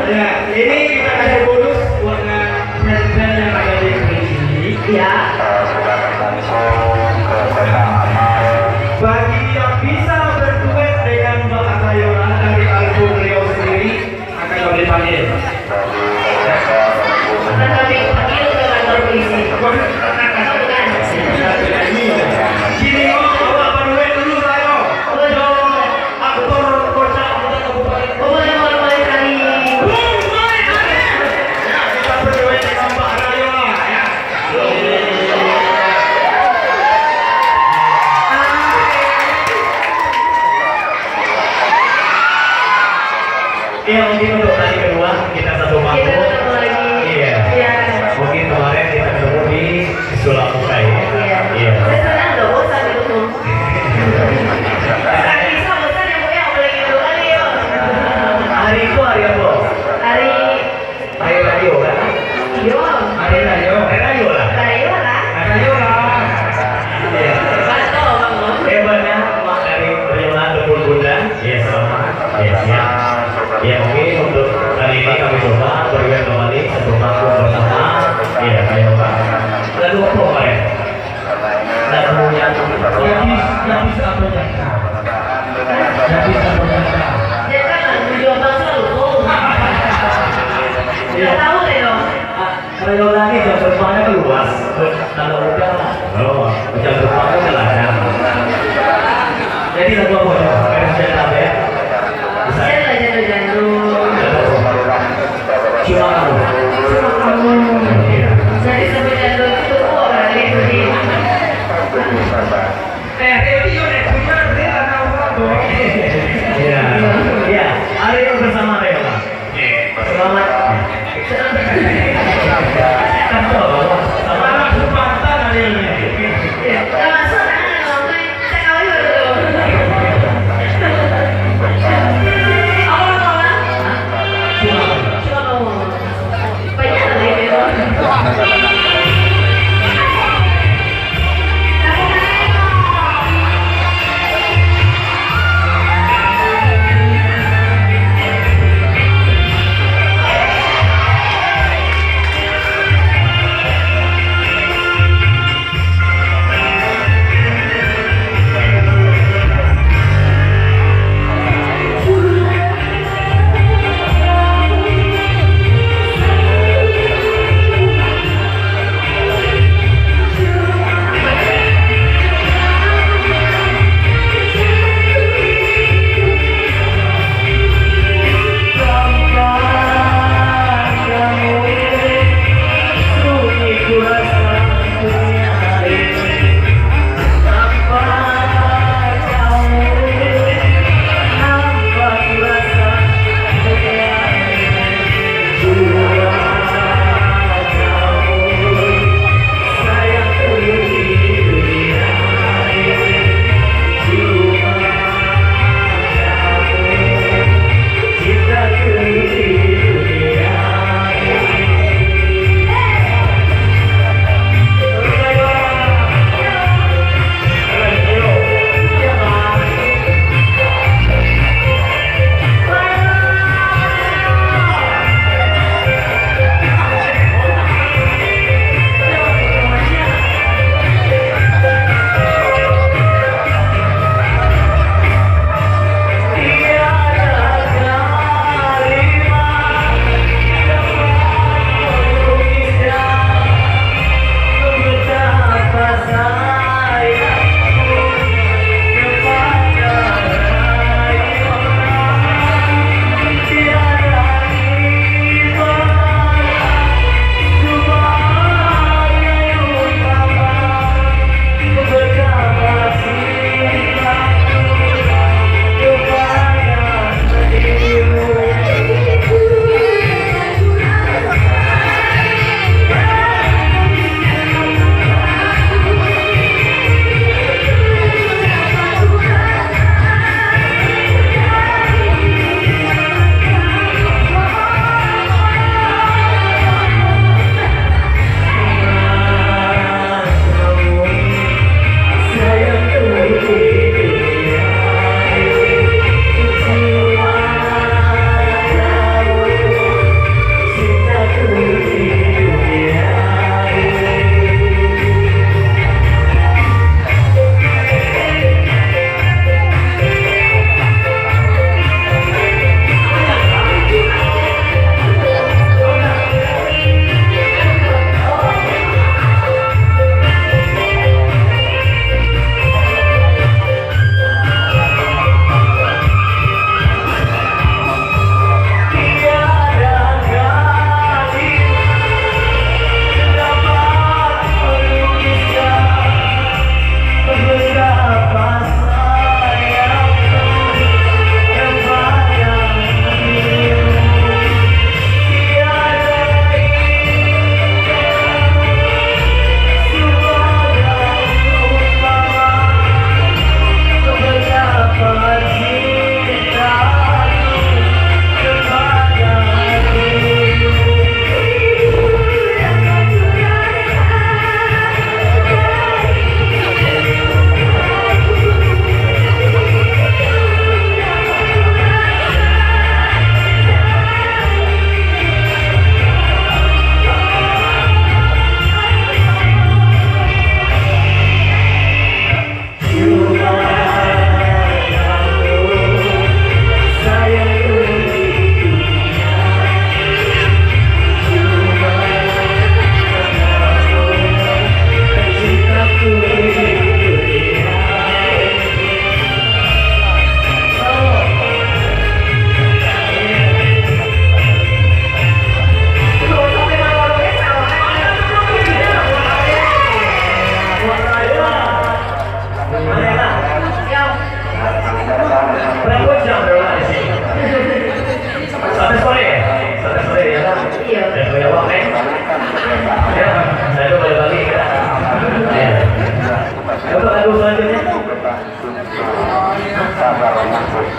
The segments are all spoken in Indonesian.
Ya, ini kita kasih bonus buat presiden yang ada di sini. Ya. Bagi yang bisa berduet dengan Mbak Atayora dari album Rio sendiri akan kami panggil. Akan kami panggil ke kantor polisi. Gini kok, bawa berduet dulu tayo. Yo, aktor kocak kota kabupaten. Boleh kali. Ya, kita berduet dengan Mbak Atayora ya. Iya, mungkin untuk kali kedua kita satu Kita panggung. ketemu lagi. Iya. Iya. Mungkin kemarin kita ketemu di Sulamukai. Iya. Iya. Saya senang loh bosan itu. Hari bisa bosan ya punya apalagi dulu kali ya. Hari itu hari apa? Hari Hari radio kan? iyo. Hari radio. Hari radio lah. Radio lah. Hari radio lah. Iya. Bantu bang lo. Hebatnya Mak dari Riola Depul Bunda. Iya, selamat. Iya, siap. Ya, oke, untuk kali ini kami coba berduet kembali satu panggung bersama. Iya, kayak Pak. Lalu apa Pak ya? Lagu yang gadis atau janda? Gadis atau janda? Dia kan video bangsa lu. Tidak tahu deh dong. Kalau lagi jam terbangnya kan luas. Kalau udah, jam terbangnya kan ada. Jadi lagu apa ya? Gadis janda ya? Saya lah jangan-jangan.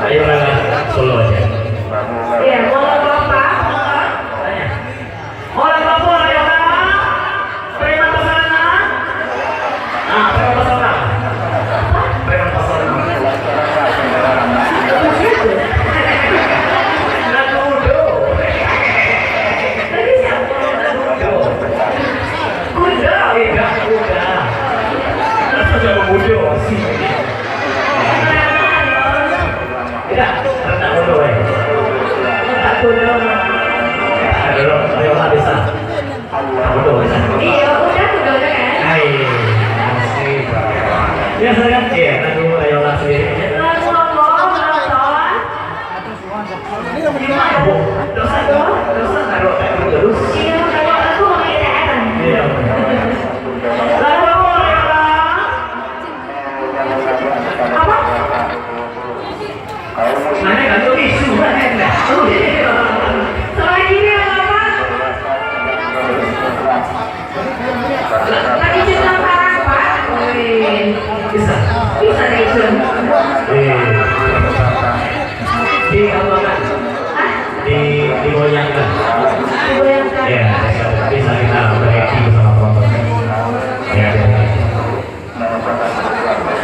Ayo lah, solo aja. Iya, mau bapak. Orang Papua, ayo lah. Terima pesanan. Ah, terima pesanan. Terima pesanan. Naruto. Tadi siapa? Kuda, enggak kuda. Masa jangan bodoh sih. Tidak, rendah bodoh ya. Tak bodoh. Ayo, ayo lah bisa. Bodoh bisa. Iya, udah bodohnya kan? Hai, masih. Biasa kan? Iya, aduh, ayo lah sendiri. Lalu ngomong, nonton. Gimana bu? Dosa taruh terus. Iya, kalau aku mau ITM. Iya. Lalu apa ya lah? Apa? Mana kan tuh isu kan? Oh iya. Selain ini apa? Lagi cerita apa? Wih, Bisa. bisa nih Jun. Di apa kan? Hah? Di goyang